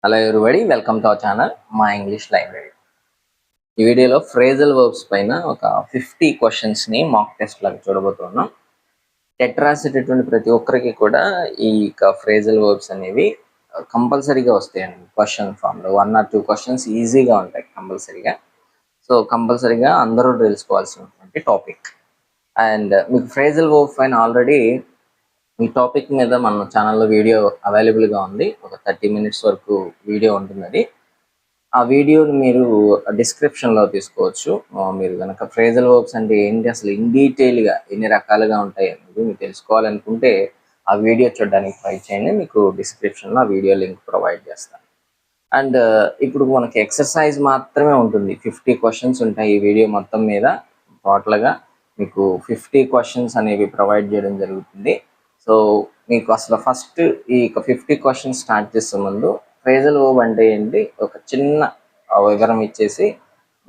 Hello everybody, welcome to our channel మా English library. ఈ వీడియోలో ఫ్రేజల్ వర్బ్స్ పైన ఒక 50 క్వశ్చన్స్ని మాక్ టెస్ట్ లాగా చూడబోతున్నాం. టెట్ రాసేటటువంటి ప్రతి ఒక్కరికి కూడా ఈ ఫ్రేజల్ వర్బ్స్ అనేవి కంపల్సరీగా వస్తాయండి. క్వశ్చన్ ఫామ్లో 1 or 2 క్వశ్చన్స్ ఈజీగా ఉంటాయి కంపల్సరీగా. సో కంపల్సరీగా అందరూ తెలుసుకోవాల్సినటువంటి టాపిక్. అండ్ మీకు ఫ్రేజల్ వర్బ్స్ పైన ఆల్రెడీ ఈ టాపిక్ మీద మన ఛానల్లో వీడియో అవైలబుల్గా ఉంది. ఒక 30 minutes వరకు వీడియో ఉంటుంది. అది ఆ వీడియోని మీరు డిస్క్రిప్షన్లో తీసుకోవచ్చు. మీరు కనుక ఫ్రేజల్ వర్బ్స్ అంటే ఏంటి, అసలు ఇన్ డీటెయిల్గా ఎన్ని రకాలుగా ఉంటాయి అనేది మీరు తెలుసుకోవాలనుకుంటే ఆ వీడియో చూడడానికి ట్రై చేయండి. మీకు డిస్క్రిప్షన్లో ఆ వీడియో లింక్ ప్రొవైడ్ చేస్తాను. అండ్ ఇప్పుడు మనకి ఎక్సర్సైజ్ మాత్రమే ఉంటుంది. 50 క్వశ్చన్స్ ఉంటాయి ఈ వీడియో మొత్తం మీద. టోటల్గా మీకు 50 క్వశ్చన్స్ అనేవి ప్రొవైడ్ చేయడం జరుగుతుంది. సో మీకు అసలు ఫస్ట్ ఈ 50 క్వశ్చన్స్ స్టార్ట్ చేసే ముందు ఫ్రేజల్ వర్బ్ అంటే ఏంటి ఒక చిన్న వివరం ఇచ్చేసి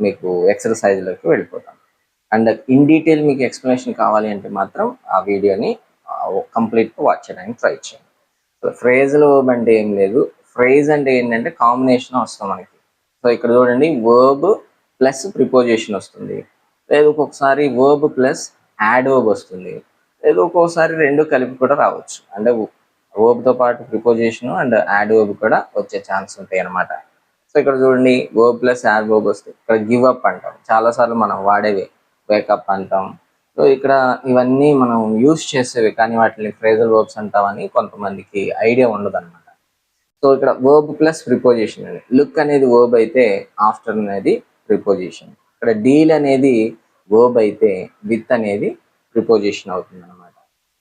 మీకు ఎక్సర్సైజ్లోకి వెళ్ళిపోతాం. అండ్ ఇన్ డీటెయిల్ మీకు ఎక్స్ప్లెనేషన్ కావాలి అంటే మాత్రం ఆ వీడియోని కంప్లీట్గా వాచ్ చేయడానికి ట్రై చేయండి. సో ఫ్రేజల్ వర్బ్ అంటే ఏం లేదు. ఫ్రేజ్ అంటే ఏంటంటే కాంబినేషన్ వస్తుంది మనకి. సో ఇక్కడ చూడండి, వర్బ్ ప్లస్ ప్రిపోజిషన్ వస్తుంది, లేదు ఒక్కొక్కసారి వర్బ్ ప్లస్ యాడ్ వర్బ్ వస్తుంది, లేదు ఒక్కోసారి రెండు కలిపి కూడా రావచ్చు. అంటే వర్బ్తో పాటు ప్రిపోజిషన్ అండ్ యాడ్ వర్బ్ కూడా వచ్చే ఛాన్స్ ఉంటాయి అన్నమాట. సో ఇక్కడ చూడండి, వర్బ్ ప్లస్ యాడ్ వర్బ్ వస్తుంది. ఇక్కడ గివ్ అప్ అంటాం, చాలాసార్లు మనం వాడేవి. వేకప్ అంటాం. సో ఇక్కడ ఇవన్నీ మనం యూస్ చేసేవి, కానీ వాటిని ఫ్రేజల్ వర్బ్స్ అంటామని కొంతమందికి ఐడియా ఉండదు అనమాట. సో ఇక్కడ వర్బ్ ప్లస్ ప్రిపోజిషన్ అని, లుక్ అనేది వర్బ్ అయితే ఆఫ్టర్ అనేది ప్రిపోజిషన్. ఇక్కడ డీల్ అనేది వర్బ్ అయితే విత్ అనేది ప్రిపోజిషన్ అవుతుంది అనమాట.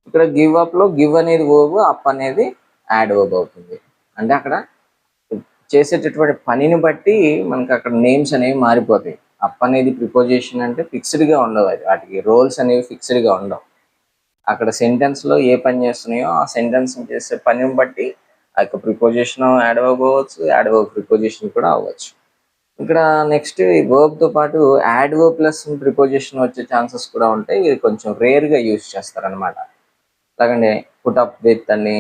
ఇక్కడ గివ్ అప్ లో గివ్ అనేది వర్బ్, అప్ అనేది యాడ్ వర్బ్ అవుతుంది. అంటే అక్కడ చేసేటటువంటి పనిని బట్టి మనకి అక్కడ నేమ్స్ అనేవి మారిపోతాయి. అప్ అనేది ప్రిపోజిషన్ అంటే ఫిక్స్డ్గా ఉండవు, అది వాటికి రోల్స్ అనేవి ఫిక్స్డ్గా ఉండవు. అక్కడ సెంటెన్స్లో ఏ పని చేస్తున్నాయో ఆ సెంటెన్స్ చేసే పనిని బట్టి ఆ యొక్క ప్రిపోజిషన్ యాడ్ వర్బ్ అవ్వచ్చు, యాడ్ వర్బ్ ప్రిపోజిషన్ కూడా అవ్వచ్చు. ఇక్కడ నెక్స్ట్ ఈ వర్బ్తో పాటు యాడ్ వర్బ్ ప్లస్ ప్రిపోజిషన్ వచ్చే ఛాన్సెస్ కూడా ఉంటాయి. ఇది కొంచెం రేర్గా యూజ్ చేస్తారనమాట. అలాగనే పుట్ అప్ విత్ అని,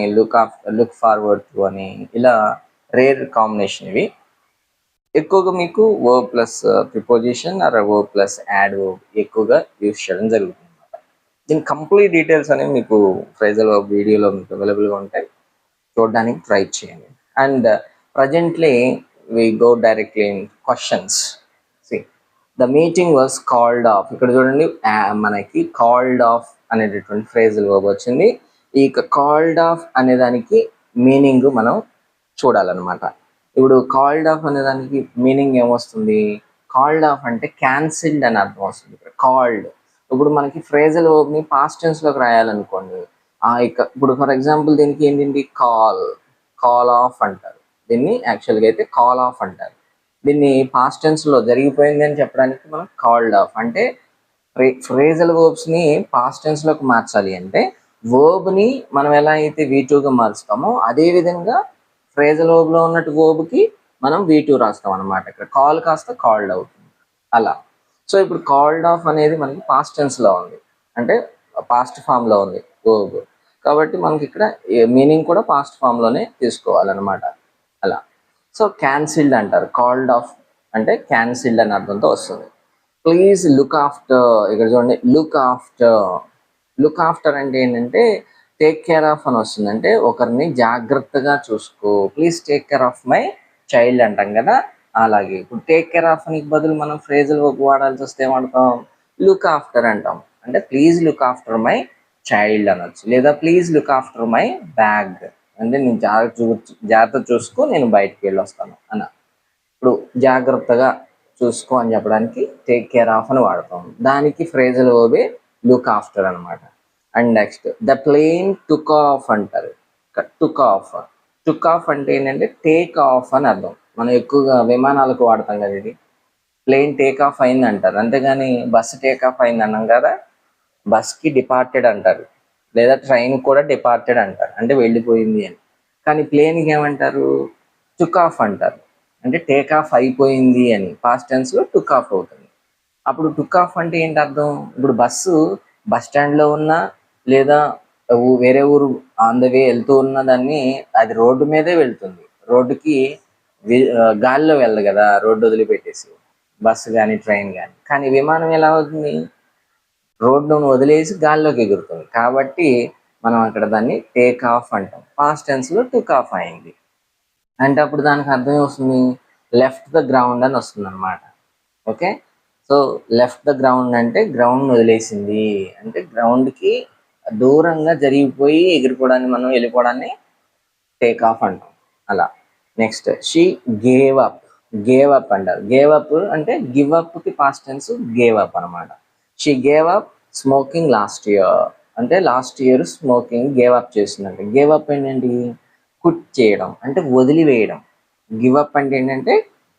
లుక్ ఫార్వర్డ్ టు అని, ఇలా రేర్ కాంబినేషన్ ఇవి. ఎక్కువగా మీకు verb plus preposition or verb plus adverb ఎక్కువగా యూజ్ చేయడం జరుగుతుంది అనమాట. దీని కంప్లీట్ డీటెయిల్స్ అనేవి మీకు ఫ్రేజల్ వర్బ్ వీడియోలో మీకు అవైలబుల్గా ఉంటాయి, చూడడానికి ట్రై చేయండి. And presently we go directly in questions. See, the meeting was called off. ఇక్కడ చూడండి, మనకి కాల్డ్ ఆఫ్ అనేటటువంటి ఫ్రేజల్ వర్బ్ వచ్చింది. ఈ కాల్డ్ ఆఫ్ అనే దానికి మీనింగ్ మనం చూడాలన్నమాట. ఇప్పుడు కాల్డ్ ఆఫ్ అనే దానికి మీనింగ్ ఏమొస్తుంది? కాల్డ్ ఆఫ్ అంటే క్యాన్సిల్డ్ అని అర్థం వస్తుంది. ఇక్కడ కాల్డ్, ఇప్పుడు మనకి ఫ్రేజల్ వర్బ్ని పాస్ట్ టెన్స్లోకి రాయాలనుకోండి, ఇప్పుడు ఫర్ ఎగ్జాంపుల్ దీనికి ఏంటండి, కాల్ ఆఫ్ అంటారు. దీన్ని యాక్చువల్గా అయితే కాల్ ఆఫ్ అంటారు. దీన్ని పాస్ట్ టెన్స్లో జరిగిపోయింది అని చెప్పడానికి మనం కాల్డ్ ఆఫ్ అంటే, ఫ్రేజల్ వర్బ్స్ని పాస్ట్ టెన్స్లోకి మార్చాలి అంటే వర్బ్ని మనం ఎలా అయితే V2గా మారుస్తామో అదేవిధంగా ఫ్రేజల్ వర్బ్లో ఉన్నట్టు వర్బ్కి మనం V2 రాస్తాం అనమాట. ఇక్కడ కాల్ కాస్త కాల్డ్ అవుతుంది అలా. సో ఇప్పుడు కాల్డ్ ఆఫ్ అనేది మనకి పాస్ట్ టెన్స్లో ఉంది, అంటే పాస్ట్ ఫామ్లో ఉంది వర్బ్, కాబట్టి మనకి ఇక్కడ మీనింగ్ కూడా పాస్ట్ ఫామ్లోనే తీసుకోవాలన్నమాట అలా. సో క్యాన్సిల్డ్ అంటారు, కాల్డ్ ఆఫ్ అంటే క్యాన్సిల్డ్ అని అర్థంతో వస్తుంది. ప్లీజ్ లుక్ ఆఫ్టర్, ఇక్కడ చూడండి లుక్ ఆఫ్టర్ అంటే ఏంటంటే టేక్ కేర్ ఆఫ్ అని వస్తుంది. అంటే ఒకరిని జాగ్రత్తగా చూసుకో, please take care of my child అంటాం కదా, అలాగే ఇప్పుడు టేక్ కేర్ ఆఫ్ అని బదులు మనం ఫ్రేజల్ వర్బ్ వాడాల్సి వస్తే ఏమంటాం, లుక్ ఆఫ్టర్ అంటాం. అంటే please look after my child అనొచ్చు, లేదా please look after my bag అంటే నేను జాగ్రత్త చూసుకో, నేను బయటికి వెళ్ళి వస్తాను అన్న. ఇప్పుడు జాగ్రత్తగా చూసుకో అని చెప్పడానికి టేక్ కేర్ ఆఫ్ అని వాడతాం. దానికి ఫ్రేజల్ వర్బే లుక్ ఆఫ్టర్ అనమాట. And next the plane took off అంటారు. టుక్ ఆఫ్ అంటే ఏంటంటే టేక్ ఆఫ్ అని అర్థం. మనం ఎక్కువగా విమానాలకు వాడతాం కదా, ఇది ప్లేన్ టేక్ ఆఫ్ అయింది అంటారు, అంతేగాని బస్సు టేక్ ఆఫ్ అయింది అన్నాం కదా. బస్కి డిపార్టెడ్ అంటారు, లేదా ట్రైన్ కూడా డిపార్టెడ్ అంటారు, అంటే వెళ్ళిపోయింది అని. కానీ ప్లేన్కి ఏమంటారు, టుక్ ఆఫ్ అంటారు, అంటే టేక్ ఆఫ్ అయిపోయింది అని. పాస్ట్ టెన్స్లో టుక్ ఆఫ్ అవుతుంది. అప్పుడు టుక్ ఆఫ్ అంటే ఏంటి అర్థం, ఇప్పుడు బస్సు బస్ స్టాండ్లో ఉన్నా లేదా వేరే ఊరు ఆన్ ద వే వెళ్తూ ఉన్న దాన్ని, అది రోడ్డు మీదే వెళ్తుంది, రోడ్డుకి గాలిలో వెళ్ళదు కదా, రోడ్డు వదిలిపెట్టేసి బస్సు కానీ ట్రైన్ కానీ. కానీ విమానం ఎలా అవుతుంది, రోడ్డును వదిలేసి గాల్లోకి ఎగురుతుంది. కాబట్టి మనం అక్కడ దాన్ని టేక్ ఆఫ్ అంటాం. పాస్ట్ టెన్స్లో టుక్ ఆఫ్ అయింది అంటే అప్పుడు దానికి అర్థం వస్తుంది, లెఫ్ట్ ద గ్రౌండ్ అని వస్తుంది అనమాట. Okay, so left the ground అంటే గ్రౌండ్ వదిలేసింది, అంటే గ్రౌండ్కి దూరంగా జరిగిపోయి ఎగిరిపోవడాన్ని, మనం వెళ్ళిపోవడాన్ని టేక్ ఆఫ్ అంటాం. అలా next she gave up. Gave up అంటారు. గేవ్ అప్ అంటే గివ్ అప్కి పాస్ట్ టెన్స్ గేవ్ అప్ అనమాట. She gave up smoking last year అంటే last year smoking gave up చేసిందంటే. గేవ్ అప్ ఏంటండి, క్విట్ చేయడం అంటే వదిలివేయడం. గివ్ అప్ అంటే ఏంటంటే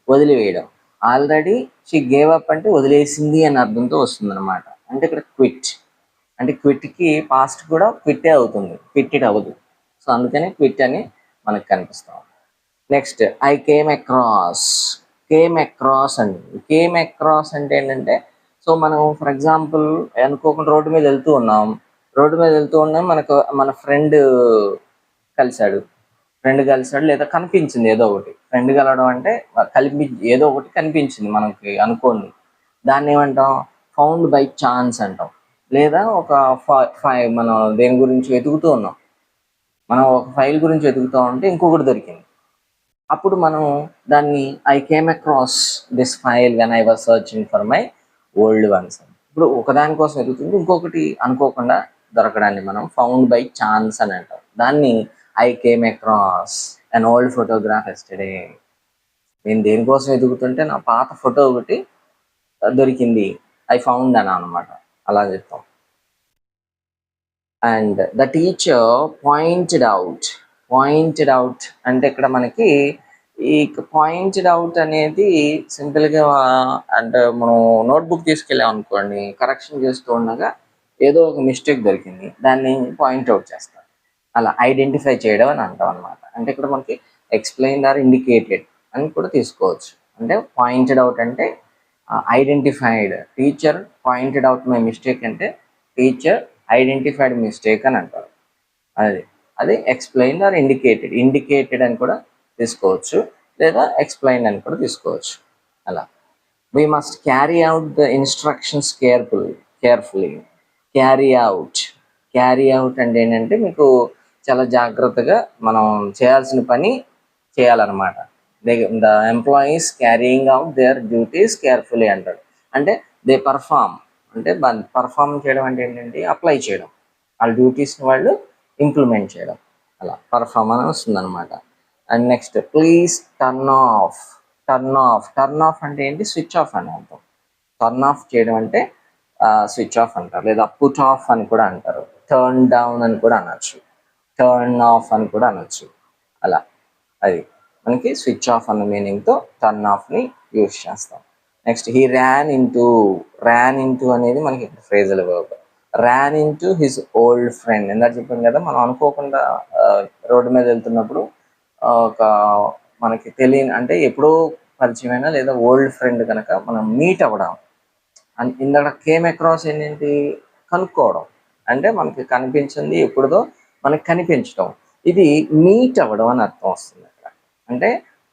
వదిలివేయడం. ఆల్రెడీ షీ గేవ్ అప్ అంటే వదిలేసింది అని అర్థంతో వస్తుంది అనమాట. అంటే ఇక్కడ క్విట్ అంటే క్విట్కి పాస్ట్ కూడా క్విట్టే అవుతుంది, క్విట్ ఇట్ అవ్వదు. సో అందుకని క్విట్ అని మనకు కనిపిస్తాం. Next I came across. Came across అండి. కేమ్ అక్రాస్ అంటే ఏంటంటే, సో మనం ఫర్ ఎగ్జాంపుల్ అనుకోకుండా రోడ్డు మీద వెళ్తూ ఉన్నాం, మనకు మన ఫ్రెండ్ కలిశాడు లేదా కనిపించింది ఏదో ఒకటి. ఫ్రెండ్ కలవడం అంటే ఏదో ఒకటి కనిపించింది మనకి అనుకోండి, దాన్ని ఏమంటాం, ఫౌండ్ బై ఛాన్స్ అంటాం. లేదా ఒక మనం దేని గురించి వెతుకుతూ ఉన్నాం, మనం ఒక ఫైల్ గురించి వెతుకుతూ ఉంటే ఇంకొకటి దొరికింది, అప్పుడు మనం దాన్ని I came across this file when I was searching for my old once. ఇప్పుడు ఒకదాని కోసం వెతుకుతుంది, ఇంకొకటి అనుకోకుండా దొరకడాన్ని మనం ఫౌండ్ బై ఛాన్స్ అని అంటాం. దాన్ని I came across an old photograph yesterday. నేను దేనికోసం వెతుకుతుంటే నా పాత ఫోటో ఒకటి దొరికింది, ఐ ఫౌండ్ అని అనమాట, అలా చెప్తాం. And the teacher pointed out అంటే ఇక్కడ మనకి ఈ పాయింటెడ్ అవుట్ అనేది సింపుల్గా అంటే మనం నోట్బుక్ తీసుకెళ్ళాం అనుకోండి, కరెక్షన్ చేస్తూ ఉండగా ఏదో ఒక మిస్టేక్ దొరికింది, దాన్ని పాయింట్అవుట్ చేస్తాం. అలా ఐడెంటిఫై చేయడం అని అంటాం అనమాట. అంటే ఇక్కడ మనకి ఎక్స్ప్లెయిన్డ్ ఆర్ ఇండికేటెడ్ అని కూడా తీసుకోవచ్చు. అంటే పాయింటెడ్ అవుట్ అంటే identified. Teacher pointed out my mistake అంటే టీచర్ ఐడెంటిఫైడ్ మిస్టేక్ అని అంటారు. అది ఎక్స్ప్లెయిన్డ్ ఆర్ ఇండికేటెడ్ అని కూడా తీసుకోవచ్చు, లేదా ఎక్స్ప్లెయిన్ అని కూడా తీసుకోవచ్చు. అలా we must carry out the instructions carefully. Carry out అంటే ఏంటంటే మీకు చాలా జాగ్రత్తగా మనం చేయాల్సిన పని చేయాలన్నమాట. The employees carrying out there duties carefully అంటారు. అంటే దే పర్ఫామ్ అంటే పర్ఫామ్ చేయడం అంటే ఏంటంటే అప్లై చేయడం, వాళ్ళ డ్యూటీస్ని వాళ్ళు ఇంప్లిమెంట్ చేయడం, అలా పర్ఫామ్ అని వస్తుంది అనమాట. And next please turn off అంటే ఏంటి, స్విచ్ ఆఫ్ అని అర్థం. టర్న్ ఆఫ్ చేయడం అంటే స్విచ్ ఆఫ్ అంటారు, లేదా పుట్ ఆఫ్ అని కూడా అంటారు, టర్న్ డౌన్ అని కూడా అనొచ్చు, టర్న్ ఆఫ్ అని కూడా అనొచ్చు. అలా అది మనకి స్విచ్ ఆఫ్ అన్న మీనింగ్తో టర్న్ ఆఫ్ని యూజ్ చేస్తాం. నెక్స్ట్ హీ ర్యాన్ ఇంటూ అనేది మనకి phrasal verb. Ran into his old friend. ఇందాక చెప్పాను కదా, మనం అనుకోకుండా రోడ్డు మీద వెళ్తున్నప్పుడు ఒక మనకి తెలియని అంటే ఎప్పుడో పరిచయమైన లేదా ఓల్డ్ ఫ్రెండ్ కనుక మనం మీట్ అవ్వడం. ఇందాక కేమ్ అక్రాస్ ఏంటి, కనుక్కోవడం అంటే మనకి కనిపించింది ఎప్పుడుదో మనకి కనిపించడం, ఇది మీట్ అవ్వడం అని అర్థం వస్తుంది అక్కడ. అంటే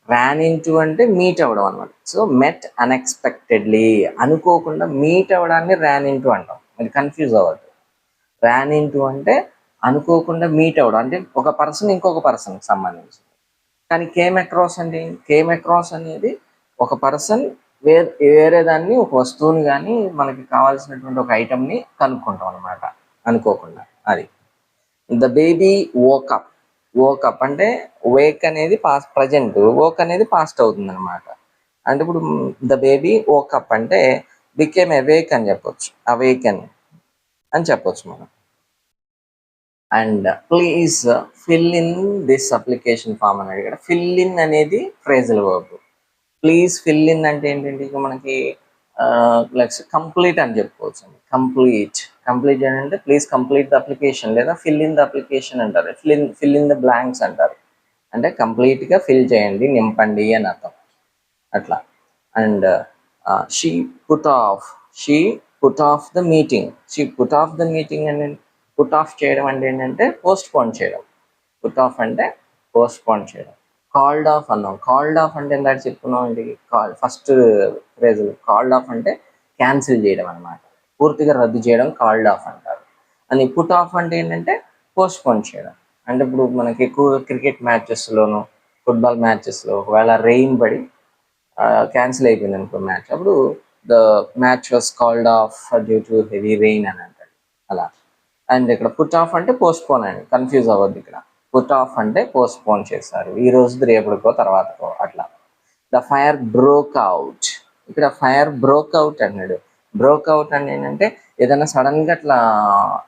ర్యాన్ ఇంటూ అంటే మీట్ అవ్వడం అనమాట. సో మెట్ అన్ఎక్స్పెక్టెడ్లీ, అనుకోకుండా మీట్ అవ్వడాన్ని ర్యాన్ ఇంటూ అంటాం. అది కన్ఫ్యూజ్ అవ్వద్దు. ర్యాన్ ఇంటూ అంటే అనుకోకుండా మీట్ అవ్వడం, అంటే ఒక పర్సన్ ఇంకొక పర్సన్కి సంబంధించి. కానీ కేమ్ అక్రాస్ అనేది ఒక పర్సన్ వేరే దాన్ని, ఒక వస్తువుని కానీ మనకి కావాల్సినటువంటి ఒక ఐటమ్ని కనుక్కుంటాం అనమాట అనుకోకుండా. అది ద బేబీ వోకప్ అంటే వేక్ అనేది పాస్ట్ ప్రజెంట్, వోక్ అనేది పాస్ట్ అవుతుంది అనమాట. అంటే ఇప్పుడు ద బేబీ వోకప్ అంటే బికేమ్ అవేక్ అని చెప్పొచ్చు, అవేకెన్ అని చెప్పొచ్చు మనం. And please fill in this application form అని అడిగాడు. ఫిల్ ఇన్ అనేది phrasal verb. Please fill in అంటే ఏంటంటే ఇక మనకి కంప్లీట్ అని చెప్పుకోవచ్చు. కంప్లీట్ అంటే ప్లీజ్ కంప్లీట్ ద అప్లికేషన్, లేదా ఫిల్ ఇన్ ద అప్లికేషన్ అంటారు, ఫిల్ ఇన్ ద బ్లాంక్స్ అంటారు. అంటే కంప్లీట్గా ఫిల్ చేయండి, నింపండి అని అర్థం అట్లా. And she put off the meeting అంటే పుట్ ఆఫ్ చేయడం అంటే ఏంటంటే పోస్ట్ పోన్ చేయడం. పుట్ ఆఫ్ అంటే పోస్ట్ పోన్ చేయడం. కాల్డ్ ఆఫ్ అన్నాం. కాల్డ్ ఆఫ్ అంటే ఇందాక చెప్పుకున్నాం ఏంటి, ఫస్ట్ ఫ్రేజ్ కాల్డ్ ఆఫ్ అంటే క్యాన్సిల్ చేయడం అనమాట, పూర్తిగా రద్దు చేయడం కాల్డ్ ఆఫ్ అంటారు. అని పుట్ ఆఫ్ అంటే ఏంటంటే పోస్ట్పోన్ చేయడం. అంటే ఇప్పుడు మనకి ఎక్కువ క్రికెట్ మ్యాచెస్లోను, ఫుట్బాల్ మ్యాచెస్లో ఒకవేళ రెయిన్ పడి క్యాన్సిల్ అయిపోయింది అనుకో మ్యాచ్, అప్పుడు the match was called of due to heavy rain అని అంటాడు అలా. అండ్ ఇక్కడ పుట్ ఆఫ్ అంటే పోస్ట్పోన్ అని, కన్ఫ్యూజ్ అవ్వద్దు. ఇక్కడ పుట్ ఆఫ్ అంటే పోస్ట్పోన్ చేశారు, ఈ రోజు రేపటికో తర్వాతకో అట్లా. ద ఫైర్ బ్రోక్ అవుట్, ఇక్కడ ఫైర్ బ్రోక్ అవుట్ అన్నాడు. బ్రోక్ అవుట్ అంటే ఏంటంటే ఏదైనా సడన్గా అట్లా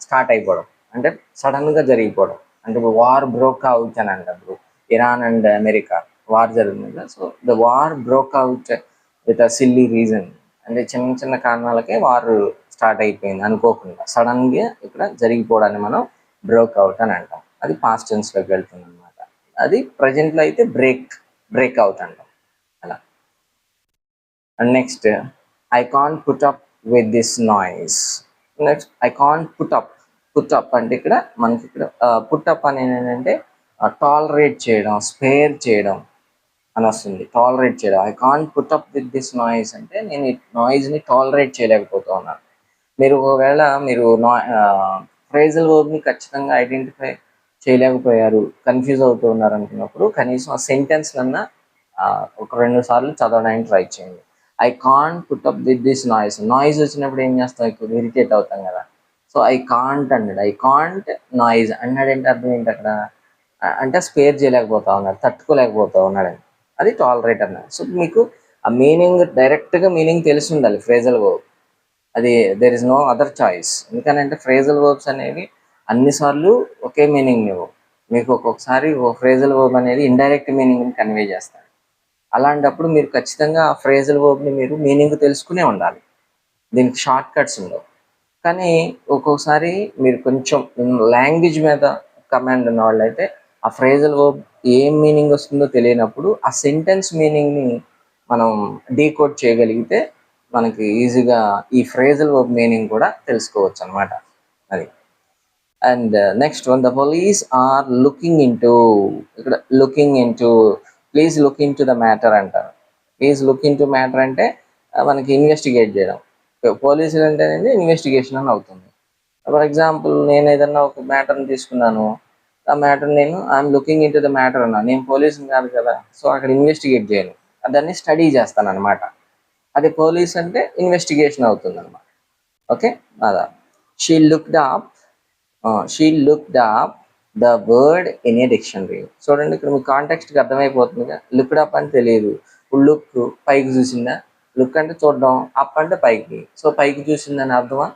స్టార్ట్ అయిపోవడం, అంటే సడన్గా జరిగిపోవడం. అంటే ఇప్పుడు వార్ బ్రోక్ అవుట్ అని అంటారు, ఇరాన్ అండ్ అమెరికా వార్ జరుగుతుంది కదా, so the war broke out with a silly reason, అంటే చిన్న చిన్న కారణాలకే వార్ స్టార్ట్ అయిపోయింది అనుకోకుండా, సడన్గా ఇక్కడ జరిగిపోవడాన్ని మనం బ్రోక్ అవుట్ అని అంటాం. అది పాస్ట్ టెన్స్లోకి వెళ్తుంది అనమాట. అది ప్రజెంట్లో అయితే బ్రేక్ అవుట్ అంటాం అలా. And next, I can't put up with this noise. Next, I can't put up అంటే ఇక్కడ మనకి ఇక్కడ పుట్ అప్ అనేది ఏంటంటే టాలరేట్ చేయడం, స్పేర్ చేయడం అని వస్తుంది. టాలరేట్ చేయడం, I can't put up with this noise అంటే నేను ఈ నాయిస్ని టాలరేట్ చేయలేకపోతూ ఉన్నాను. మీరు ఒకవేళ మీరు ఫ్రేజల్ వర్బ్ని ఖచ్చితంగా ఐడెంటిఫై చేయలేకపోయారు, కన్ఫ్యూజ్ అవుతూ ఉన్నారు అనుకున్నప్పుడు కనీసం ఆ సెంటెన్స్ కన్నా ఒక 2 సార్లు చదవడానికి ట్రై చేయండి. I can't put up with this noise వచ్చినప్పుడు ఏం చేస్తాం, ఎక్కువ ఇరిటేట్ అవుతాం కదా. సో ఐ కాంట్ అన్నాడు, ఐ కాంట్ నాయిస్ అన్నాడు ఏంటి అర్థం ఏంటి అక్కడ, అంటే స్పేర్ చేయలేకపోతా ఉన్నాడు, తట్టుకోలేకపోతా ఉన్నాడు, అది టాలరేట్ అన్నాడు. సో మీకు ఆ మీనింగ్ డైరెక్ట్గా మీనింగ్ తెలిసి ఉండాలి ఫ్రేజల్ వర్బ్, అది there is no other choice. ఎందుకనంటే ఫ్రేజల్ వర్బ్స్ అనేవి అన్నిసార్లు ఒకే మీనింగ్ ఇవ్వవు. మీకు ఒక్కొక్కసారి ఓ ఫ్రేజల్ వర్బ్ అనేది ఇండైరెక్ట్ మీనింగ్ని కన్వే చేస్తాడు. అలాంటప్పుడు మీరు ఖచ్చితంగా ఆ ఫ్రేజల్ వర్బ్ని మీరు మీనింగ్ తెలుసుకునే ఉండాలి, దీనికి షార్ట్ కట్స్ ఉండవు. కానీ ఒక్కొక్కసారి మీరు కొంచెం లాంగ్వేజ్ మీద కమాండ్ ఉన్న వాళ్ళు అయితే ఆ ఫ్రేజల్ వర్బ్ ఏం మీనింగ్ వస్తుందో తెలియనప్పుడు ఆ సెంటెన్స్ మీనింగ్ని మనం డీకోడ్ చేయగలిగితే మనకి ఈజీగా ఈ ఫ్రేజల్ వర్బ్ మీనింగ్ కూడా తెలుసుకోవచ్చు అనమాట. అది. And next one, the police are looking into, ఇక్కడ looking into, please look into the matter అంటారు. Please look into matter అంటే మనకి ఇన్వెస్టిగేట్ చేయడం. పోలీసులు అంటే ఇన్వెస్టిగేషన్ అని అవుతుంది. ఫర్ ఎగ్జాంపుల్ నేను ఏదన్నా ఒక మ్యాటర్ని తీసుకున్నాను, ఆ మ్యాటర్ నేను I'm looking into the matter అన్నా, నేను పోలీసుని కాదు కదా, సో అక్కడ ఇన్వెస్టిగేట్ చేయను, దాన్ని స్టడీ చేస్తాను అనమాట. అదే పోలీస్ అంటే ఇన్వెస్టిగేషన్ అవుతుంది అనమాట. ఓకే, అదా. She looked up the word in a dictionary. చూడండి ఇక్కడ మీకు కాంటెక్స్ట్కి అర్థమైపోతుందిగా, లుక్డ్ అప్ అని తెలియదు. ఇప్పుడు లుక్ పైకి చూసిందా, లుక్ అంటే చూడడం, అప్ అంటే పైకి, సో పైకి చూసిందని అర్థమా,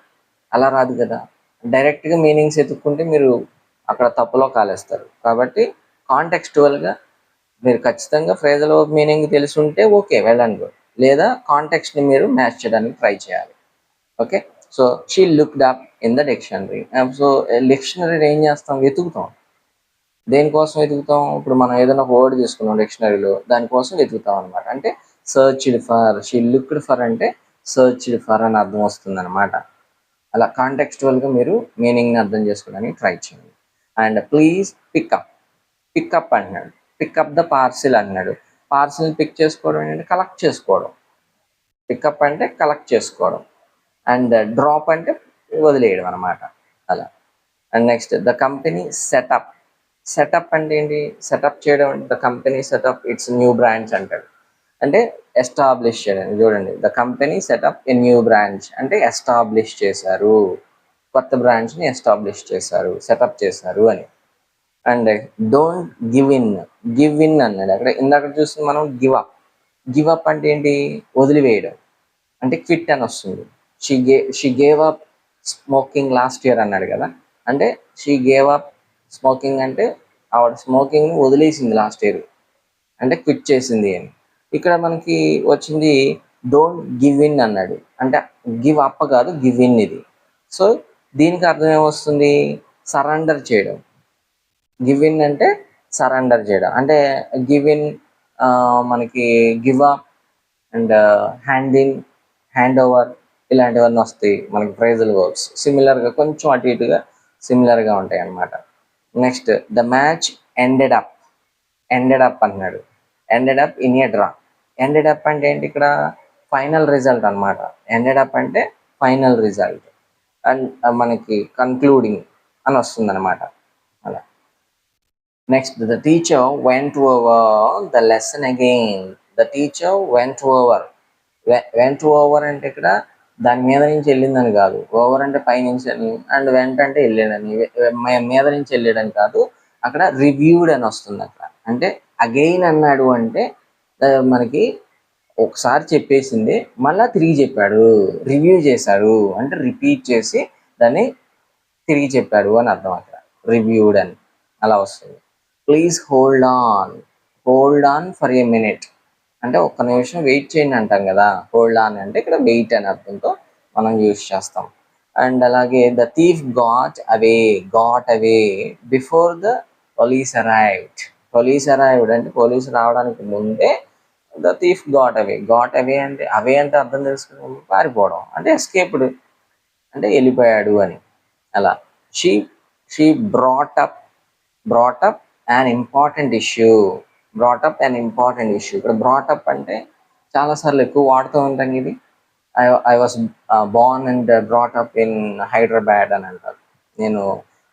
అలా రాదు కదా. డైరెక్ట్గా మీనింగ్స్ ఎత్తుక్కుంటే మీరు అక్కడ తప్పులో కాలేస్తారు. కాబట్టి కాంటెక్స్టువల్గా మీరు ఖచ్చితంగా ఫ్రేజల్ వర్బ్ మీనింగ్ తెలిసి ఉంటే ఓకే, వెళ్ళండి, లేదా కాంటెక్స్ట్ని మీరు మ్యాచ్ చేయడానికి ట్రై చేయాలి. Okay, so she looked up in the dictionary. So dictionary ఏం చేస్తాం, వెతుకుతాం. దేనికోసం వెతుకుతాం, ఇప్పుడు మనం ఏదైనా ఒక వర్డ్ తీసుకున్నాం డిక్షనరీలో, దానికోసం వెతుకుతాం అనమాట. అంటే searched for, she looked for అంటే సర్చ్డ్ ఫర్ అని అర్థం వస్తుంది అనమాట. అలా కాంటెక్స్టువల్గా మీరు మీనింగ్ని అర్థం చేసుకోవడానికి ట్రై చేయండి. అండ్ ప్లీజ్ పికప్ అంటున్నాడు, పికప్ ద పార్సిల్ అన్నాడు. పార్సిల్ పిక్ చేసుకోవడం ఏంటంటే కలెక్ట్ చేసుకోవడం, పికప్ అంటే కలెక్ట్ చేసుకోవడం, అండ్ డ్రాప్ అంటే వదిలేయడం అనమాట అలా. And next, the company setup అంటే ఏంటి, సెటప్ చేయడం అంటే the company setup it's new branch అంటాడు, అంటే ఎస్టాబ్లిష్ చేయడం. చూడండి, the company setup a new branch అంటే ఎస్టాబ్లిష్ చేశారు, కొత్త బ్రాంచ్ని ఎస్టాబ్లిష్ చేశారు, సెటప్ చేశారు అని. అండ్ డోంట్ గివ్ ఇన్ అన్నాడు. అక్కడ ఇందాక చూసి మనం గివ్ అప్ అంటే ఏంటి, వదిలివేయడం, అంటే క్విట్ అని వస్తుంది. She gave up smoking last year అన్నాడు కదా, అంటే షీ గేవ్ అప్ స్మోకింగ్ అంటే ఆవిడ స్మోకింగ్ వదిలేసింది లాస్ట్ ఇయర్, అంటే క్విట్ చేసింది అని. ఇక్కడ మనకి వచ్చింది డోంట్ గివ్ ఇన్ అన్నాడు, అంటే గివ్ అప్ కాదు, గివ్ ఇన్ ఇది. సో దీనికి అర్థం ఏమొస్తుంది, సరెండర్ చేయడం. గివ్ ఇన్ అంటే సరెండర్ చేయడం, అంటే గివ్ ఇన్ మనకి give up and hand over ఇలాంటివన్నీ వస్తాయి మనకి ఫ్రేజల్ వర్బ్స్. సిమిలర్గా కొంచెం అటు ఇటుగా సిమిలర్గా ఉంటాయి అన్నమాట. Next, the match ended up ended up అన్నాడు. Ended up in a draw. Ended up అంటే ఏంటి ఇక్కడ? ఫైనల్ రిజల్ట్ అనమాట. ఎండెడ్ అప్ అంటే ఫైనల్ రిజల్ట్ అండ్ మనకి కన్క్లూడింగ్ అని వస్తుంది అనమాట. అలా next the teacher went over the lesson again. The teacher went over. Went over అంటే ఇక్కడ దాని మీద నుంచి వెళ్ళిందని కాదు. ఓవర్ అంటే పైనుంచి అని, అండ్ వెంట అంటే వెళ్ళాడని, మీద నుంచి వెళ్ళాడని కాదు. అక్కడ రివ్యూడ్ అని వస్తుంది అక్కడ. అంటే అగైన్ అన్నాడు అంటే మనకి ఒకసారి చెప్పేసింది మళ్ళా తిరిగి చెప్పాడు, రివ్యూ చేశాడు అంటే రిపీట్ చేసి దాన్ని తిరిగి చెప్పాడు అని అర్థం. అక్కడ రివ్యూడ్ అని అలా వస్తుంది. Please hold on for a minute అంటే ఒక్క నిమిషం వెయిట్ చేయండి అంటాం కదా. హోల్డ్ ఆన్ అంటే ఇక్కడ వెయిట్ అని అర్థంతో మనం యూజ్ చేస్తాం. అండ్ అలాగే the thief got away before the police arrived అంటే పోలీసు రావడానికి ముందే ద థీఫ్ గాట్ అవే అంటే అంటే అర్థం తెలుసుకుని పారిపోవడం అంటే ఎస్కేప్డ్ అంటే వెళ్ళిపోయాడు అని. అలా she brought up an important issue. ఇక్కడ బ్రాటప్ అంటే చాలాసార్లు ఎక్కువ వాడుతూ ఉంటాం. ఇది I was Born and brought up in Hyderabad అని అంటారు. నేను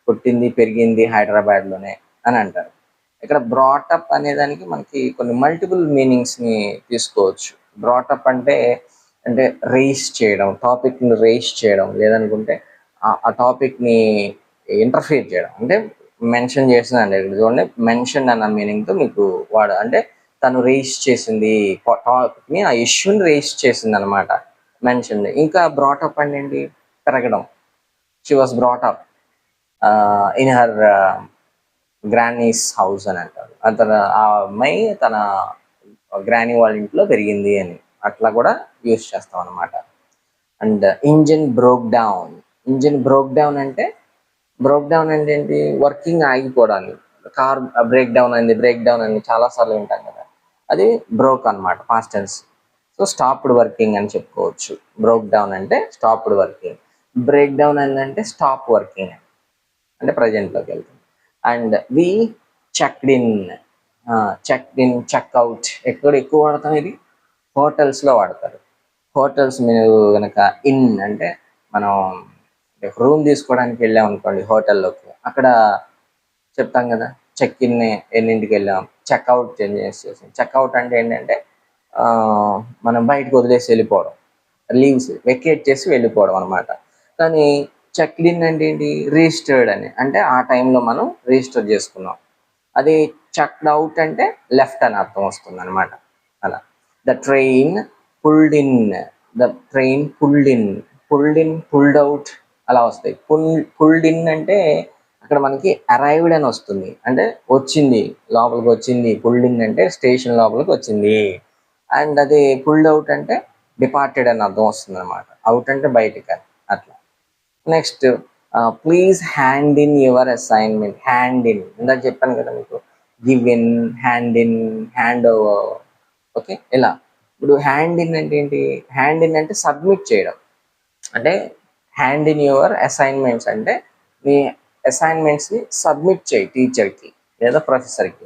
పుట్టింది పెరిగింది హైదరాబాద్లోనే అని అంటారు. ఇక్కడ బ్రాటప్ అనే దానికి మనకి కొన్ని మల్టిపుల్ మీనింగ్స్ని తీసుకోవచ్చు. బ్రాటప్ అంటే రేస్ చేయడం, టాపిక్ని రేస్ చేయడం, లేదనుకుంటే ఆ టాపిక్ని ఇంటర్ఫియర్ చేయడం. అంటే మెన్షన్ చేసిందండి ఇక్కడ చూడండి, మెన్షన్ అన్న మీనింగ్తో మీకు అంటే తను రేస్ చేసింది టాపిక్ని, ఆ ఇష్యూని రేస్ చేసింది అనమాట మెన్షన్. ఇంకా బ్రాటప్ అంటే ఏంటి? పెరగడం. She was brought up in her granny's house అని అంటారు. ఆ అమ్మాయి తన గ్రానీ వాళ్ళ ఇంట్లో పెరిగింది అని అట్లా కూడా యూస్ చేస్తాం అనమాట. అండ్ ఇంజిన్ బ్రోక్ డౌన్ అంటే ఏంటి? వర్కింగ్ ఆగిపోవడానికి. కార్ బ్రేక్ డౌన్ అని చాలాసార్లు వింటాం కదా, అది బ్రోక్ అనమాట, past tense. So stopped working అని చెప్పుకోవచ్చు. బ్రోక్ డౌన్ అంటే స్టాప్డ్ వర్కింగ్, బ్రేక్ డౌన్ అంటే స్టాప్ వర్కింగ్ అంటే ప్రజెంట్లోకి వెళ్తుంది. And we checked in, check out ఎక్కడ ఎక్కువ వాడతాం? ఇది హోటల్స్లో వాడతారు. హోటల్స్ మీరు కనుక ఇన్ అంటే మనం రూమ్ తీసుకోవడానికి వెళ్ళాం అనుకోండి హోటల్లోకి, అక్కడ చెప్తాం కదా చెక్ ఇన్ ఎన్నింటికి వెళ్ళాం, చెక్అవుట్ చేసేసి. చెక్అవుట్ అంటే ఏంటంటే మనం బయటకు వదిలేసి వెళ్ళిపోవడం, లీవ్స్ వెకేట్ చేసి వెళ్ళిపోవడం అనమాట. కానీ చెక్డ్ ఇన్ అంటే ఏంటి? రిజిస్టర్డ్ అని, అంటే ఆ టైంలో మనం రిజిస్టర్ చేసుకున్నాం. అది చెక్డ్ అవుట్ అంటే లెఫ్ట్ అని అర్థం వస్తుంది అనమాట. అలా the train pulled in, pulled out అలా వస్తాయి. పుల్డ్ ఇన్ అంటే అక్కడ మనకి అరైవ్డ్ అని వస్తుంది, అంటే వచ్చింది, లోపలికి వచ్చింది. పుల్డ్ ఇన్ అంటే స్టేషన్ లోపలికి వచ్చింది. అండ్ అది పుల్డ్ అవుట్ అంటే డిపార్టెడ్ అని అర్థం వస్తుంది అనమాట. అవుట్ అంటే బయటికి అట్లా. Next please hand in your assignment. Hand in ఇందాక చెప్పాను కదా మీకు, give in, hand in, hand over. Okay, ఇలా. ఇప్పుడు హ్యాండ్ ఇన్ అంటే ఏంటి? హ్యాండ్ ఇన్ అంటే సబ్మిట్ చేయడం. అంటే హ్యాండ్ ఇన్ యువర్ అసైన్మెంట్స్ అంటే మీ అసైన్మెంట్స్ని సబ్మిట్ చేయి టీచర్కి లేదా ప్రొఫెసర్కి.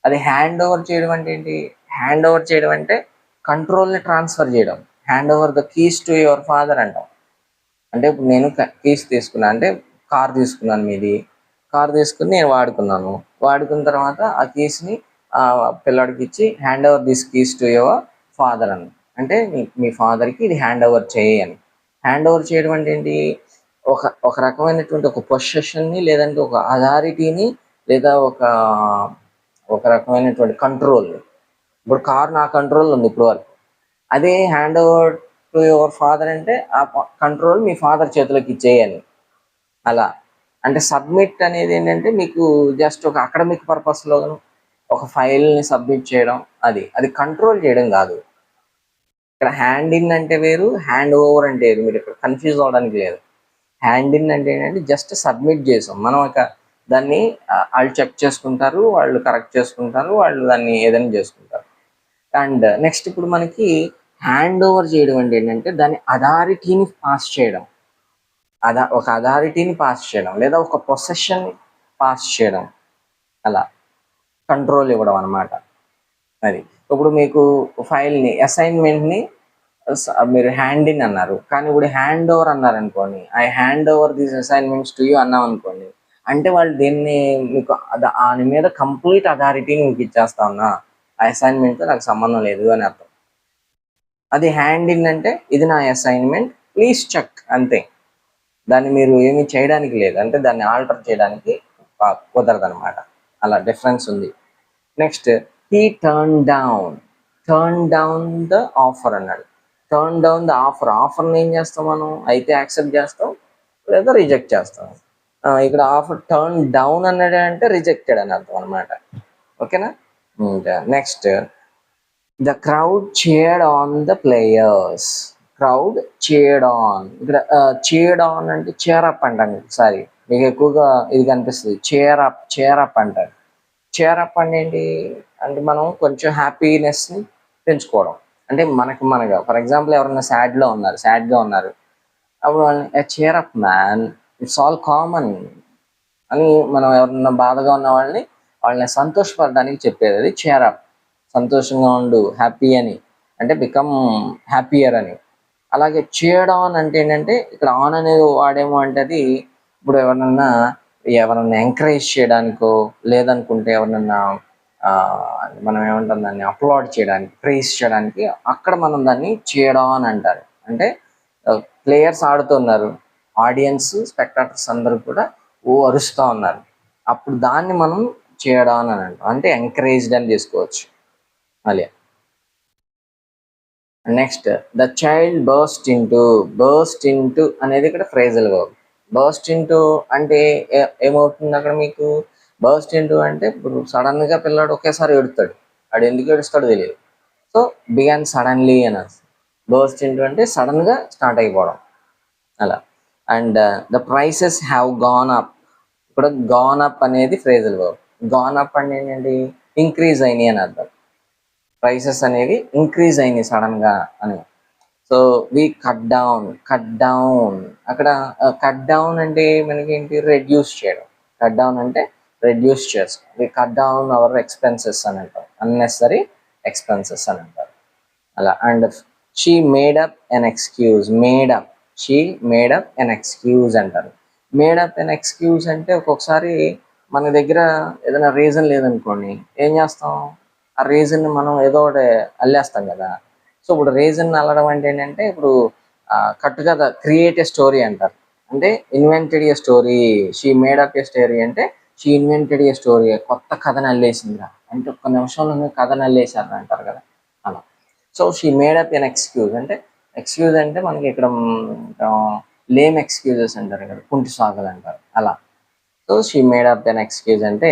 అది హ్యాండ్ ఓవర్ చేయడం అంటే ఏంటి? హ్యాండ్ ఓవర్ చేయడం అంటే కంట్రోల్ని ట్రాన్స్ఫర్ చేయడం. Hand over the keys to your father అంటాం. అంటే ఇప్పుడు నేను కీస్ తీసుకున్నాను, అంటే కార్ తీసుకున్నాను, మీది కార్ తీసుకుని నేను వాడుకున్న తర్వాత ఆ కీస్ని పిల్లాడికి ఇచ్చి hand over this keys to your father అని, అంటే మీ ఫాదర్కి ఇది హ్యాండ్ ఓవర్ చేయి అని. హ్యాండ్ ఓవర్ చేయడం అంటే ఏంటి? ఒక రకమైనటువంటి ఒక పొసెషన్ని, లేదంటే ఒక అథారిటీని, లేదా ఒక రకమైనటువంటి కంట్రోల్. ఇప్పుడు కార్ నా కంట్రోల్లో ఉంది ఇప్పుడు వరకు, అదే hand over to your father అంటే ఆ కంట్రోల్ మీ ఫాదర్ చేతిలోకి ఇచ్చేయని. అలా అంటే సబ్మిట్ అనేది ఏంటంటే మీకు జస్ట్ ఒక అకాడమిక్ పర్పస్లో ఒక ఫైల్ని సబ్మిట్ చేయడం, అది కంట్రోల్ చేయడం కాదు. ఇక్కడ హ్యాండ్ ఇన్ అంటే వేరు, హ్యాండ్ ఓవర్ అంటే వేరు. మీరు ఇక్కడ కన్ఫ్యూజ్ అవడానికి లేదు. హ్యాండ్ ఇన్ అంటే ఏంటంటే జస్ట్ సబ్మిట్ చేసాం మనం, దాన్ని వాళ్ళు చెక్ చేసుకుంటారు, వాళ్ళు కరెక్ట్ చేసుకుంటారు, వాళ్ళు దాన్ని ఏదైనా చేసుకుంటారు. అండ్ నెక్స్ట్ ఇప్పుడు మనకి హ్యాండ్ ఓవర్ చేయడం అంటే ఏంటంటే దాని అథారిటీని పాస్ చేయడం. ఒక అథారిటీని పాస్ చేయడం, లేదా ఒక పొసెషన్ పాస్ చేయడం. అలా కంట్రోల్ ఇవ్వడం అనమాట. అది ఇప్పుడు మీకు ఫైల్ని అసైన్మెంట్ని మీరు హ్యాండ్ ఇన్ అన్నారు, కానీ ఇప్పుడు హ్యాండ్ ఓవర్ అన్నారు అనుకోండి, I hand over these assignments to you అన్నాం అనుకోండి, అంటే వాళ్ళు దీన్ని మీకు దాని మీద కంప్లీట్ అథారిటీని మీకు ఇచ్చేస్తా ఉన్నా, ఆ అసైన్మెంట్తో నాకు సంబంధం లేదు అని అర్థం. అది హ్యాండ్ ఇన్ అంటే ఇది నా అసైన్మెంట్, ప్లీజ్ చెక్ అంతే. దాన్ని మీరు ఏమీ చేయడానికి లేదు, అంటే దాన్ని ఆల్టర్ చేయడానికి కుదరదు అనమాట. అలా డిఫరెన్స్ ఉంది. Next he turn down the offer అన్నాడు. టర్న్ డౌన్ ద ఆఫర్ని ఏం చేస్తాం మనం? అయితే యాక్సెప్ట్ చేస్తాం లేదా రిజెక్ట్ చేస్తాం. ఇక్కడ ఆఫర్ టర్న్ డౌన్ అన్నాడు అంటే రిజెక్టెడ్ అని అర్థం అనమాట. ఓకేనా? Next the crowd cheered on the players. Crowd cheered on. ఇక్కడ చీర్డ్ ఆన్ అంటే చేరప్ అంటాను. సారీ, మీకు ఎక్కువగా ఇది కనిపిస్తుంది, చేరప్ అంటారు. చేరప్ అంటే ఏంటి అంటే మనం కొంచెం హ్యాపీనెస్ని పెంచుకోవడం. అంటే మనగా ఫర్ ఎగ్జాంపుల్ ఎవరైనా సాడ్గా ఉన్నారు, అప్పుడు వాళ్ళని cheer up man, it's all common అని మనం ఎవరన్నా బాధగా ఉన్న వాళ్ళని సంతోషపడడానికి చెప్పేది అది చేరప్. సంతోషంగా ఉండు, హ్యాపీ అని, అంటే బికమ్ హ్యాపీయర్ అని. అలాగే చీర్డ్ ఆన్ అంటే ఏంటంటే ఇక్కడ ఆన్ అనేది వాడేమో అంటే అది ఇప్పుడు ఎవరన్నా ఎంకరేజ్ చేయడానికో, లేదనుకుంటే ఎవరినన్నా మనం ఏమంటాం దాన్ని అప్లాడ్ చేయడానికి, ప్రైజ్ చేయడానికి, అక్కడ మనం దాన్ని చీర్డ్ ఆన్ అంటారు. అంటే ప్లేయర్స్ ఆడుతున్నారు, ఆడియన్స్ స్పెక్టాటర్స్ అందరూ కూడా అరుస్తూ ఉన్నారు, అప్పుడు దాన్ని మనం చీర్డ్ ఆన్ అని అంటాం. అంటే ఎంకరేజ్డ్ అని తీసుకోవచ్చు. అలా next the child burst into అనేది ఇక్కడ ఫ్రేజల్ వర్బ్. బర్స్ట్ ఇంటూ అంటే ఏమవుతుంది అక్కడ మీకు? బర్స్ట్ ఇంటూ అంటే ఇప్పుడు సడన్గా పిల్లాడు ఒకేసారి ఏడుస్తాడు, వాడు ఎందుకు ఏడుస్తాడో తెలియదు, సో బిగాన్ సడన్లీ అని. బర్స్ట్ ఇంటూ అంటే సడన్గా స్టార్ట్ అయిపోవడం అలా. And the prices have gone up. ఇక్కడ గాన్ అప్ అనేది ఫ్రేజల్ వర్బ్. గాన్ అప్ అంటే ఏంటంటే ఇంక్రీజ్ అయినాయి అని అర్థం. ప్రైసెస్ అనేవి ఇంక్రీజ్ అయినాయి సడన్గా అని. So we cut down. అక్కడ కట్ డౌన్ అంటే మనకి ఏంటి? రెడ్యూస్ చేయడం. కట్ డౌన్ అంటే రెడ్యూస్ చేస్తాం. వి కట్ డౌన్ అవర్ ఎక్స్పెన్సెస్ అని అంటాం, అన్నెసరీ ఎక్స్పెన్సెస్ అని అంటారు అలా. And she made up an excuse అంటారు. మేడప్ ఎన్ ఎక్స్క్యూజ్ అంటే ఒక్కొక్కసారి మన దగ్గర ఏదైనా రీజన్ లేదనుకోండి, ఏం చేస్తాం? ఆ రీజన్ మనం ఏదో ఒకటి అల్లేస్తాం కదా. సో ఇప్పుడు రీజన్ అల్లడం అంటే ఏంటంటే ఇప్పుడు కట్టుకథ, క్రియేట్ ఏ స్టోరీ అంటారు. అంటే invented A story. She made up A story అంటే షీ ఇన్వెంటెడ్ ఏ స్టోరీ, కొత్త కథను అల్లేసిందిరా అంటే ఒక్క నిమిషంలో కథను అల్లేశారు అంటారు కదా, అలా. So she made up an excuse అంటే, ఎక్స్క్యూజ్ అంటే మనకి ఇక్కడ లేమ్ ఎక్స్క్యూజెస్ అంటారు కదా, కుంటి సాగులు అంటారు అలా. So she made up an excuse అంటే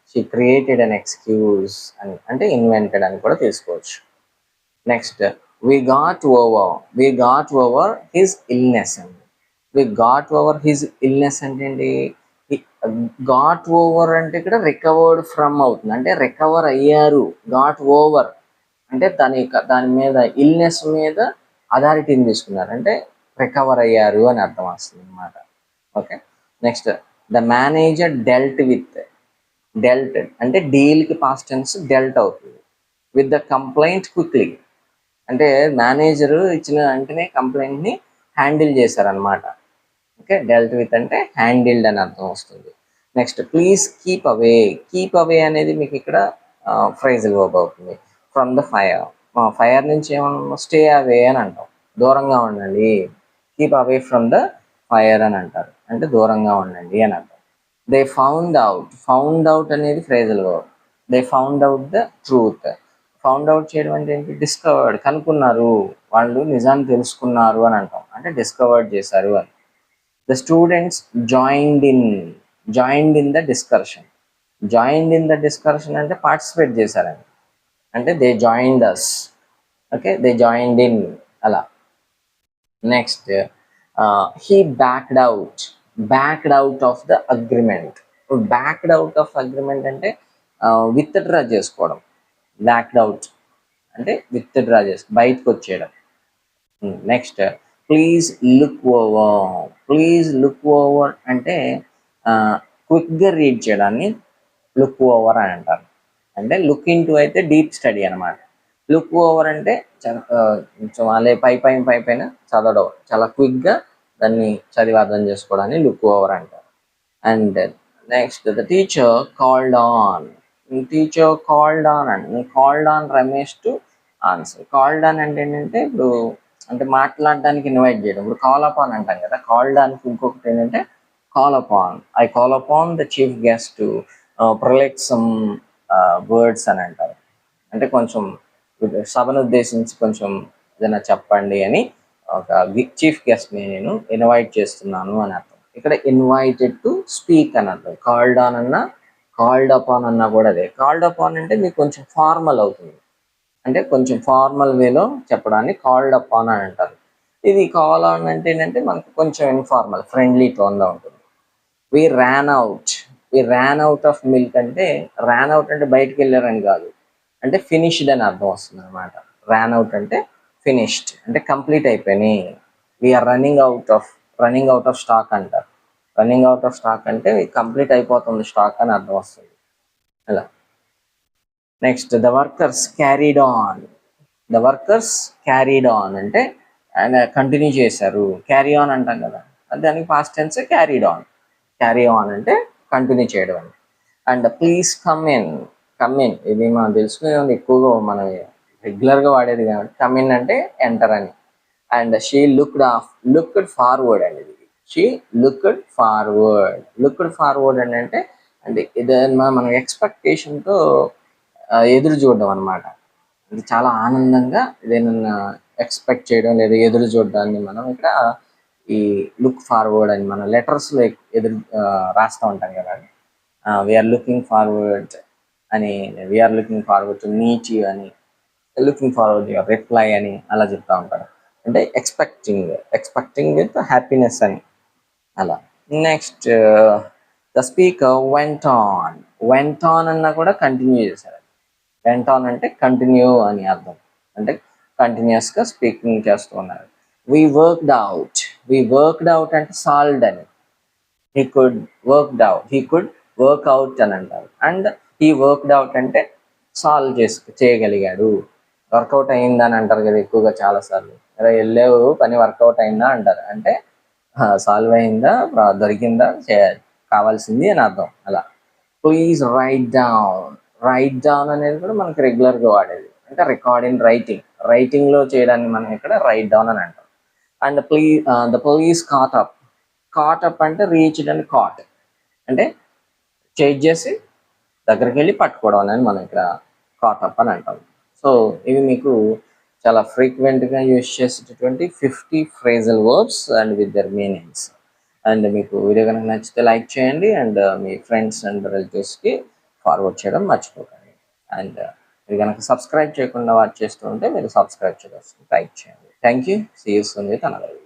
షీ క్రియేటెడ్ అన్ ఎక్స్క్యూజ్ అని, అంటే ఇన్వెంటెడ్ అని కూడా తీసుకోవచ్చు. Next we got over his illness అండి. We got over his illness అంటే ఏంటి? గాట్ ఓవర్ అంటే ఇక్కడ రికవర్డ్ ఫ్రమ్ అవుతుంది, అంటే రికవర్ అయ్యారు. గాట్ ఓవర్ అంటే దాని మీద, ఇల్నెస్ మీద అథారిటీని తీసుకున్నారు, అంటే రికవర్ అయ్యారు అని అర్థం వస్తుంది అనమాట. Okay. Next the manager dwelt అంటే డీల్కి పాస్ట్ టెన్స్ డెల్ట్ అవుతుంది. విత్ ద కంప్లైంట్ క్విక్లీ అంటే మేనేజరు ఇచ్చిన వెంటనే కంప్లైంట్ని హ్యాండిల్ చేశారనమాట. ఓకే. డెల్ట్ విత్ అంటే హ్యాండిల్డ్ అని అర్థం వస్తుంది. నెక్స్ట్ ప్లీజ్ కీప్ అవే అనేది మీకు ఇక్కడ ఫ్రేజల్ వర్బ్ అవుతుంది. ఫ్రమ్ ద ఫైర్ నుంచి ఏమన్నా స్టే అవే అని అంటాం, దూరంగా ఉండండి. Keep away from the fire అని అంటారు, అంటే దూరంగా ఉండండి అని అంటారు. దే ఫౌండ్ అవుట్ అనేది phrasal verb. They found out the truth. Found out చేయడం అంటే ఏంటి? డిస్కవర్డ్, కనుక్కున్నారు, వాళ్ళు నిజాన్ని తెలుసుకున్నారు అని అంటాం, అంటే డిస్కవర్డ్ చేశారు అని. The students joined in the discussion. అంటే పార్టిసిపేట్ చేశారని, అంటే they joined us. Okay, they joined in అలా. Next he backed out of the agreement. Backed out of agreement అంటే విత్డ్రా చేసుకోవడం. బ్యాక్డ్ అవుట్ అంటే విత్డ్రా బయటకు వచ్చేయడం. నెక్స్ట్ ప్లీజ్ లుక్ ఓవర్ అంటే క్విక్గా రీడ్ చేయడాన్ని లుక్ ఓవర్ అని అంటారు. అంటే లుక్ ఇన్ టు అయితే డీప్ స్టడీ అనమాట. లుక్ ఓవర్ అంటే కొంచెం అలా పై పైన చదవడం, చాలా క్విక్గా దాన్ని చదివి అర్థం చేసుకోవడాన్ని లుక్ ఓవర్ అంటారు. And next the teacher called on. Teacher called on అండి, called on Ramesh to answer. Called on అంటే ఏంటంటే ఇప్పుడు అంటే మాట్లాడడానికి ఇన్వైట్ చేయడం. ఇప్పుడు కాల్ అపాన్ అంటాం కదా, కాల్డ్ ఆన్కి ఇంకొకటి ఏంటంటే call upon. I call upon the chief guest to project some words అని అంటారు. అంటే కొంచెం సభను ఉద్దేశించి కొంచెం ఏదైనా చెప్పండి అని ఒక చీఫ్ గెస్ట్ని నేను ఇన్వైట్ చేస్తున్నాను అని అర్థం. ఇక్కడ ఇన్వైటెడ్ టు స్పీక్ అని అర్థం. కాల్డ్ ఆన్ అన్నా కాల్డ్ అపాన్ అన్నా కూడా అదే. కాల్డ్ అపాన్ అంటే మీకు కొంచెం ఫార్మల్ అవుతుంది, అంటే కొంచెం ఫార్మల్ వేలో చెప్పడాన్ని కాల్డ్ అపాన్ అని అంటారు. ఇది కాల్ ఆన్ అంటే ఏంటంటే మనకు కొంచెం ఇన్ఫార్మల్ ఫ్రెండ్లీ టోన్లో ఉంటుంది. We ran out. We ran out of milk అంటే ర్యాన్ అవుట్ అంటే బయటికి వెళ్ళారని కాదు, అంటే ఫినిష్డ్ అని అర్థం వస్తుంది అనమాట. ర్యాన్ అవుట్ అంటే ఫినిష్డ్, అంటే కంప్లీట్ అయిపోయినాయి. We're running out of stock అంటారు. రన్నింగ్ అవుట్ ఆఫ్ స్టాక్ అంటే కంప్లీట్ అయిపోతుంది స్టాక్ అని అర్థం వస్తుంది అలా. Next the workers carried on. The workers carried on అంటే ఆయన కంటిన్యూ చేశారు. క్యారీ ఆన్ అంటాం కదా, దానికి past tense carried on. Carry on అంటే కంటిన్యూ చేయడం అని. And please come in. Come in ఇది మనం తెలుసుకునే ఎక్కువగా మనం రెగ్యులర్గా వాడేది కాబట్టి కమ్ ఇన్ అంటే ఎంటర్ అని. అండ్ షీ లుక్డ్ ఫార్వర్డ్ అండి. షీ లుక్డ్ ఫార్వర్డ్ అని అంటే ఏదైనా మనం ఎక్స్పెక్టేషన్తో ఎదురు చూడడం అనమాట. ఇది చాలా ఆనందంగా ఏదైనా ఎక్స్పెక్ట్ చేయడం లేదా ఎదురు చూడడాన్ని మనం ఇక్కడ ఈ లుక్ ఫార్వర్డ్ అని మనం లెటర్స్లో ఎదురు రాస్తూ ఉంటాం కదా. వీఆర్ లుకింగ్ ఫార్వర్డ్ అని, we're looking forward to meet you అని, లుకింగ్ ఫార్వర్డ్ యువర్ రిప్లై అని అలా చెప్తా ఉంటారు. అంటే ఎక్స్పెక్టింగ్ విత్ హ్యాపీనెస్ అని అలా. Next the speaker went on అన్నా కూడా కంటిన్యూ చేశారు. వెంట్ ఆన్ అంటే కంటిన్యూ అని అర్థం, అంటే కంటిన్యూస్గా స్పీకింగ్ చేస్తూ ఉన్నారు. వీ వర్క్డ్ అవుట్ అంటే సాల్వ్డ్ అని. హీ కుడ్ వర్క్ అవుట్ అని అంటారు. అండ్ హీ వర్క్డ్ అవుట్ అంటే సాల్వ్ చేయగలిగాడు. వర్కౌట్ అయిందని అంటారు కదా ఎక్కువగా చాలాసార్లు. ఇలా వెళ్ళావు పని వర్కౌట్ అయిందా అంటారు, అంటే సాల్వ్ అయిందా, దొరికిందా, కావాల్సింది అని అర్థం అలా. ప్లీజ్ రైట్ డౌన్ అనేది కూడా మనకి రెగ్యులర్గా వాడేది, అంటే రికార్డ్ ఇన్ రైటింగ్లో చేయడాన్ని మనం ఇక్కడ రైట్ డౌన్ అని అంటాం. And the police caught up అంటే రీచ్డ్ అండ్ కాట్ అంటే చేజ్ చేసి దగ్గరికి వెళ్ళి పట్టుకోవడం అని మనం ఇక్కడ కాట్ అప్ అని అంటాం. సో ఇవి మీకు చాలా ఫ్రీక్వెంట్గా యూజ్ చేసేటటువంటి 50 phrasal verbs and with their meanings. And మీకు వీడియో కనుక నచ్చితే లైక్ చేయండి, అండ్ మీ ఫ్రెండ్స్ అండ్ రిలేటివ్స్కి ఫార్వర్డ్ చేయడం మర్చిపోకండి. అండ్ మీరు కనుక సబ్స్క్రైబ్ చేయకుండా వాచ్ చేస్తూ ఉంటే మీరు సబ్స్క్రైబ్ చేయవచ్చు, లైక్ చేయండి. Thank you. See you soon with another video.